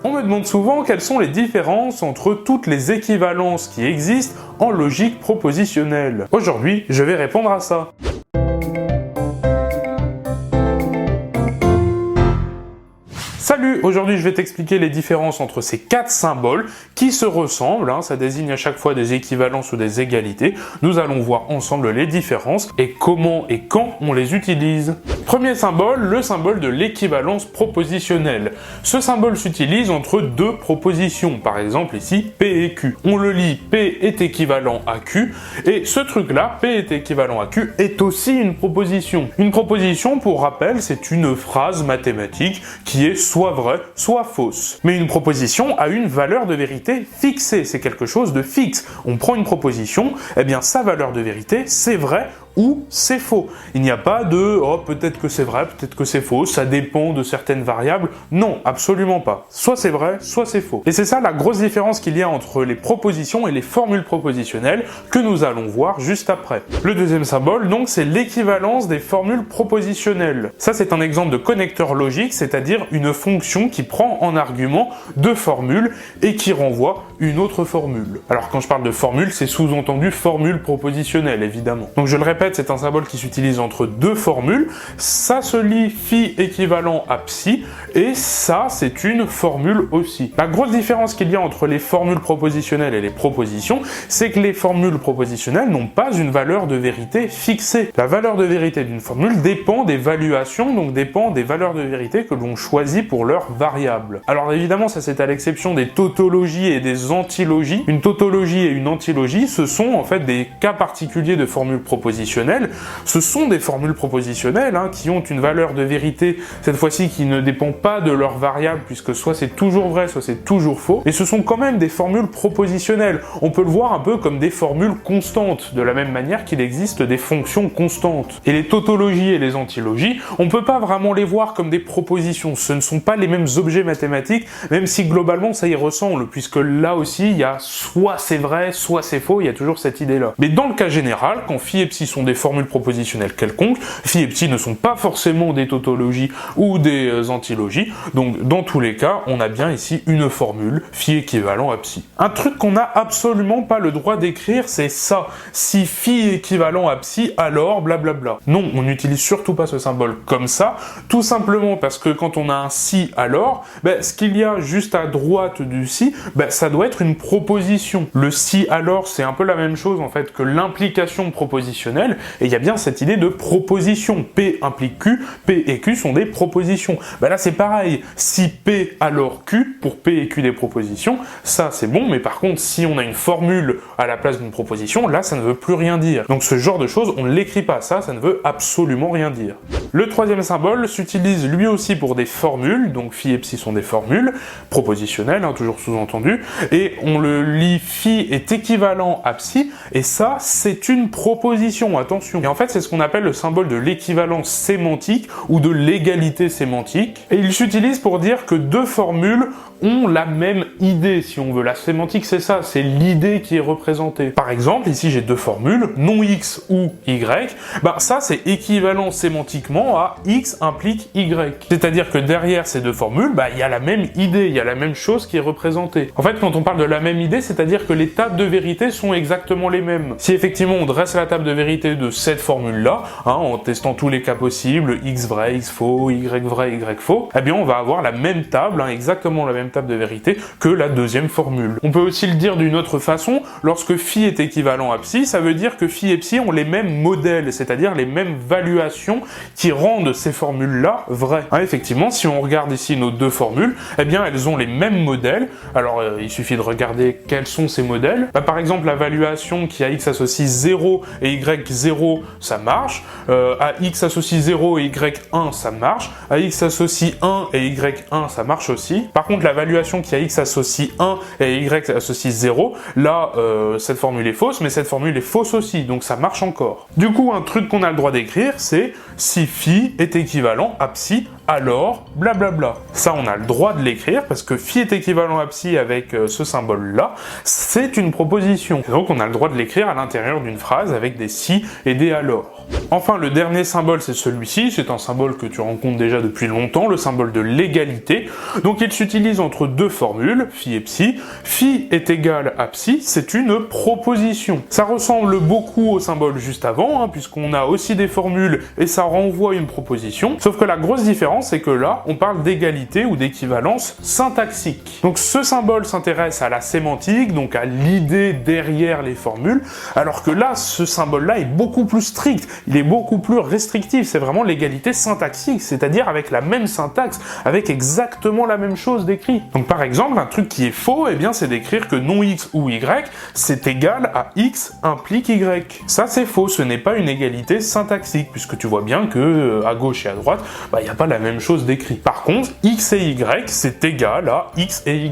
On me demande souvent quelles sont les différences entre toutes les équivalences qui existent en logique propositionnelle. Aujourd'hui, je vais répondre à ça. Salut, aujourd'hui je vais t'expliquer les différences entre ces 4 symboles qui se ressemblent, ça désigne à chaque fois des équivalences ou des égalités. Nous allons voir ensemble les différences et comment et quand on les utilise. Premier symbole, le symbole de l'équivalence propositionnelle. Ce symbole s'utilise entre deux propositions, par exemple ici P et Q. On le lit P est équivalent à Q et ce truc-là, P est équivalent à Q, est aussi une proposition. Une proposition, pour rappel, c'est une phrase mathématique qui est soit vraie, soit fausse. Mais une proposition a une valeur de vérité fixée, c'est quelque chose de fixe. On prend une proposition, eh bien sa valeur de vérité, c'est vrai ou c'est faux. Il n'y a pas de « oh, peut-être que c'est vrai, peut-être que c'est faux, ça dépend de certaines variables ». Non, absolument pas. Soit c'est vrai, soit c'est faux. Et c'est ça la grosse différence qu'il y a entre les propositions et les formules propositionnelles que nous allons voir juste après. Le deuxième symbole, donc, c'est l'équivalence des formules propositionnelles. Ça, c'est un exemple de connecteur logique, c'est-à-dire une fonction qui prend en argument deux formules et qui renvoie une autre formule. Alors quand je parle de formule, c'est sous-entendu formule propositionnelle, évidemment. Donc je le répète, c'est un symbole qui s'utilise entre deux formules. Ça se lit phi équivalent à psi, et ça, c'est une formule aussi. La grosse différence qu'il y a entre les formules propositionnelles et les propositions, c'est que les formules propositionnelles n'ont pas une valeur de vérité fixée. La valeur de vérité d'une formule dépend des valuations, donc dépend des valeurs de vérité que l'on choisit pour leurs variables. Alors évidemment, ça c'est à l'exception des tautologies et des antilogies. Une tautologie et une antilogie, ce sont en fait des cas particuliers de formules propositionnelles. Ce sont des formules propositionnelles qui ont une valeur de vérité, cette fois-ci qui ne dépend pas de leurs variables, puisque soit c'est toujours vrai, soit c'est toujours faux. Et ce sont quand même des formules propositionnelles. On peut le voir un peu comme des formules constantes, de la même manière qu'il existe des fonctions constantes. Et les tautologies et les antilogies, on peut pas vraiment les voir comme des propositions. Ce ne sont pas les mêmes objets mathématiques, même si globalement ça y ressemble, puisque là aussi il y a soit c'est vrai, soit c'est faux, il y a toujours cette idée-là. Mais dans le cas général, quand phi et psi sont des formules propositionnelles quelconques, phi et psi ne sont pas forcément des tautologies ou des antilogies, donc dans tous les cas, on a bien ici une formule, phi équivalent à psi. Un truc qu'on n'a absolument pas le droit d'écrire, c'est ça. Si phi est équivalent à psi, alors blablabla. Non, on n'utilise surtout pas ce symbole comme ça, tout simplement parce que quand on a un si alors, ce qu'il y a juste à droite du si, ça doit être une proposition. Le si alors, c'est un peu la même chose en fait que l'implication propositionnelle, et il y a bien cette idée de proposition. P implique Q, P et Q sont des propositions. Là c'est pareil, si P alors Q, pour P et Q des propositions, ça c'est bon, mais par contre si on a une formule à la place d'une proposition, là ça ne veut plus rien dire. Donc ce genre de choses, on ne l'écrit pas, ça ne veut absolument rien dire. Le troisième symbole s'utilise lui aussi pour des formules, donc phi et psi sont des formules propositionnelles, toujours sous-entendu, et on le lit phi est équivalent à psi, et ça c'est une proposition, attention. Et en fait c'est ce qu'on appelle le symbole de l'équivalence sémantique ou de l'égalité sémantique, et il s'utilise pour dire que deux formules ont la même idée, si on veut. La sémantique, c'est ça, c'est l'idée qui est représentée. Par exemple, ici j'ai deux formules, non x ou y, ça c'est équivalent sémantiquement à x implique y. C'est-à-dire que derrière ces deux formules, il y a la même idée, il y a la même chose qui est représentée. En fait, quand on parle de la même idée, c'est-à-dire que les tables de vérité sont exactement les mêmes. Si effectivement on dresse la table de vérité de cette formule-là, en testant tous les cas possibles, x vrai, x faux, y vrai, y faux, eh bien on va avoir la même table, exactement la même table de vérité que la deuxième formule. On peut aussi le dire d'une autre façon, lorsque phi est équivalent à psi, ça veut dire que phi et psi ont les mêmes modèles, c'est-à-dire les mêmes valuations qui rendent ces formules-là vraies. Effectivement, si on regarde ici nos deux formules, eh bien elles ont les mêmes modèles. Alors il suffit de regarder quels sont ces modèles. Par exemple, la valuation qui à x associe 0 et y 0, ça marche. À x associe 0 et y1, ça marche. À x associe 1 et y1, ça marche aussi. Par contre, la valuation qui à x associe 1 et y associe 0, là, cette formule est fausse, mais cette formule est fausse aussi, donc ça marche encore. Du coup, un truc qu'on a le droit d'écrire, c'est si phi est équivalent à psi, alors, blablabla. Ça, on a le droit de l'écrire parce que phi est équivalent à psi avec ce symbole-là, c'est une proposition. Et donc, on a le droit de l'écrire à l'intérieur d'une phrase avec des si et des alors. Enfin, le dernier symbole, c'est celui-ci. C'est un symbole que tu rencontres déjà depuis longtemps, le symbole de l'égalité. Donc, il s'utilise entre deux formules, phi et psi. Phi est égal à psi, c'est une proposition. Ça ressemble beaucoup au symbole juste avant, puisqu'on a aussi des formules et ça renvoie une proposition. Sauf que la grosse différence, c'est que là, on parle d'égalité ou d'équivalence syntaxique. Donc, ce symbole s'intéresse à la sémantique, donc à l'idée derrière les formules, alors que là, ce symbole-là est beaucoup plus strict. Il est beaucoup plus restrictif, c'est vraiment l'égalité syntaxique, c'est-à-dire avec la même syntaxe, avec exactement la même chose décrit. Donc par exemple, un truc qui est faux, eh bien c'est d'écrire que non x ou y, c'est égal à x implique y. Ça c'est faux, ce n'est pas une égalité syntaxique, puisque tu vois bien que à gauche et à droite, il n'y a pas la même chose décrit. Par contre, x et y, c'est égal à x et y.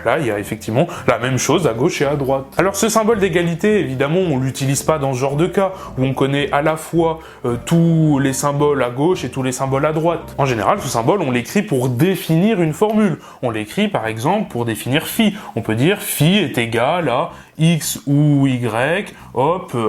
Là, il y a effectivement la même chose à gauche et à droite. Alors ce symbole d'égalité, évidemment, on l'utilise pas dans ce genre de cas, où on connaît à la fois tous les symboles à gauche et tous les symboles à droite. En général, ce symbole, on l'écrit pour définir une formule. On l'écrit, par exemple, pour définir phi. On peut dire phi est égal à x ou y,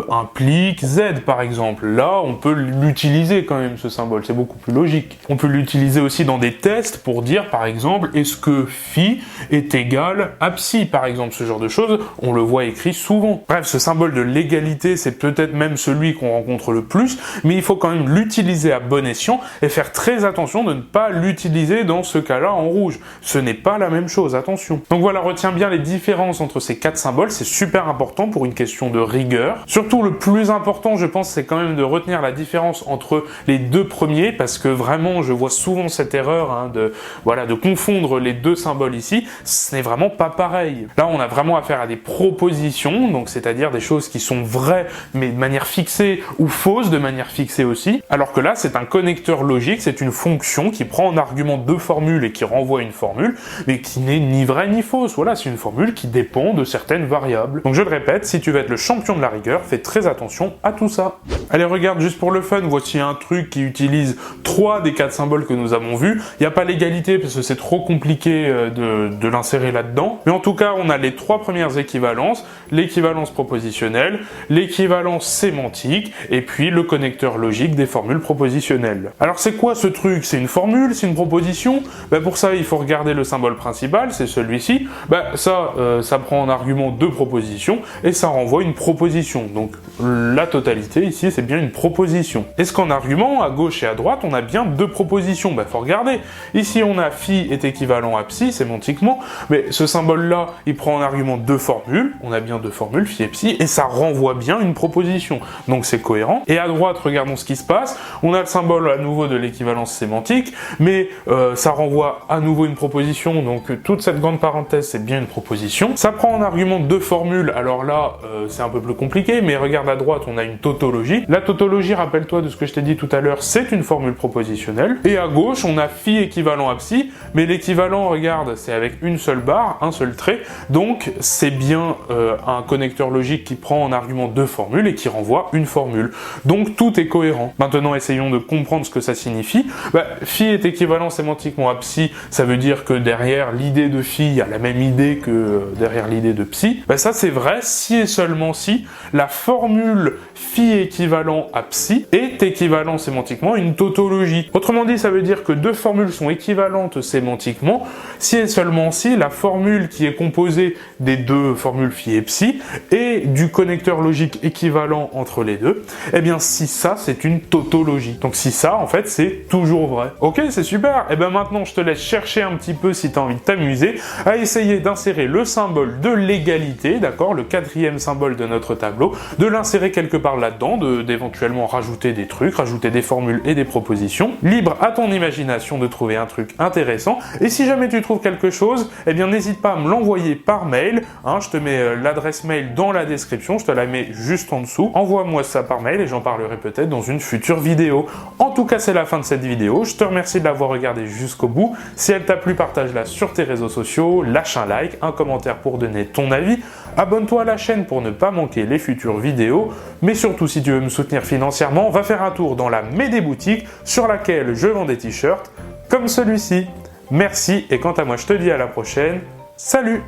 implique z, par exemple. Là, on peut l'utiliser quand même, ce symbole. C'est beaucoup plus logique. On peut l'utiliser aussi dans des tests pour dire, par exemple, est-ce que phi est égal à psi, par exemple. Ce genre de choses, on le voit écrit souvent. Bref, ce symbole de l'égalité, c'est peut-être même celui qu'on rencontre le plus, mais il faut quand même l'utiliser à bon escient et faire très attention de ne pas l'utiliser dans ce cas-là en rouge. Ce n'est pas la même chose, attention. Donc voilà, retiens bien les différences entre ces quatre symboles, c'est super important pour une question de rigueur. Surtout, le plus important, je pense, c'est quand même de retenir la différence entre les deux premiers, parce que vraiment, je vois souvent cette erreur de confondre les deux symboles ici. Ce n'est vraiment pas pareil. Là, on a vraiment affaire à des propositions, donc c'est-à-dire des choses qui sont vraies, mais de manière fixée, ou fausses de manière fixée aussi, alors que là, c'est un connecteur logique, c'est une fonction qui prend en argument deux formules et qui renvoie une formule, mais qui n'est ni vraie ni fausse. Voilà, c'est une formule qui dépend de certaines variables. Donc je le répète, si tu veux être le champion de la rigueur, fais très attention à tout ça. Allez, regarde, juste pour le fun, voici un truc qui utilise 3 des 4 symboles que nous avons vus. Il n'y a pas l'égalité parce que c'est trop compliqué de l'insérer là-dedans. Mais en tout cas, on a les 3 premières équivalences, l'équivalence propositionnelle, l'équivalence sémantique, et puis le connecteur logique des formules propositionnelles. Alors c'est quoi ce truc? C'est une formule? C'est une proposition? Pour ça, il faut regarder le symbole principal, c'est celui-ci. Ça prend en argument 2 propositions, et ça renvoie une proposition. Donc la totalité ici, c'est bien une proposition. Est-ce qu'en argument, à gauche et à droite, on a bien 2 propositions? Faut regarder. Ici, on a phi est équivalent à psi, sémantiquement, mais ce symbole-là, il prend en argument 2 formules. On a bien 2 formules, phi et psi, et ça renvoie bien une proposition. Donc c'est cohérent. Et à droite, regardons ce qui se passe. On a le symbole à nouveau de l'équivalence sémantique, mais ça renvoie à nouveau une proposition, donc toute cette grande parenthèse, c'est bien une proposition. Ça prend en argument 2 formules, alors là, c'est un peu plus compliqué, mais regarde à droite, on a une tautologie. La tautologie, rappelle-toi de ce que je t'ai dit tout à l'heure, c'est une formule propositionnelle. Et à gauche, on a phi équivalent à psi, mais l'équivalent, regarde, c'est avec une seule barre, un seul trait, donc c'est bien un connecteur logique qui prend en argument 2 formules et qui renvoie une formule. Donc tout est cohérent. Maintenant, essayons de comprendre ce que ça signifie. Phi est équivalent sémantiquement à psi, ça veut dire que derrière l'idée de phi, il y a la même idée que derrière l'idée de psi. Ça c'est vrai si et seulement si la formule phi équivalent à psi est équivalent sémantiquement à une tautologie. Autrement dit, ça veut dire que 2 formules sont équivalentes sémantiquement si et seulement si la formule qui est composée des 2 formules phi et psi et du connecteur logique équivalent entre les deux, et bien si ça c'est une tautologie. Donc si ça en fait c'est toujours vrai. Ok, c'est super. Et maintenant je te laisse chercher un petit peu si tu as envie de t'amuser à essayer d'insérer le symbole de l'égalité, d'accord, le 4e symbole de notre tableau, de l'insérer quelque part là-dedans, d'éventuellement rajouter des trucs, rajouter des formules et des propositions. Libre à ton imagination de trouver un truc intéressant. Et si jamais tu trouves quelque chose, eh bien n'hésite pas à me l'envoyer par mail. Je te mets l'adresse mail dans la description, je te la mets juste en dessous. Envoie-moi ça par mail et j'en parlerai peut-être dans une future vidéo. En tout cas, c'est la fin de cette vidéo. Je te remercie de l'avoir regardée jusqu'au bout. Si elle t'a plu, partage-la sur tes réseaux sociaux, lâche un like, un commentaire pour donner ton avis, abonne-toi à la chaîne pour ne pas manquer les futures vidéos, mais surtout si tu veux me soutenir financièrement, va faire un tour dans la Médé boutique sur laquelle je vends des t-shirts comme celui-ci. Merci et quant à moi je te dis à la prochaine, salut!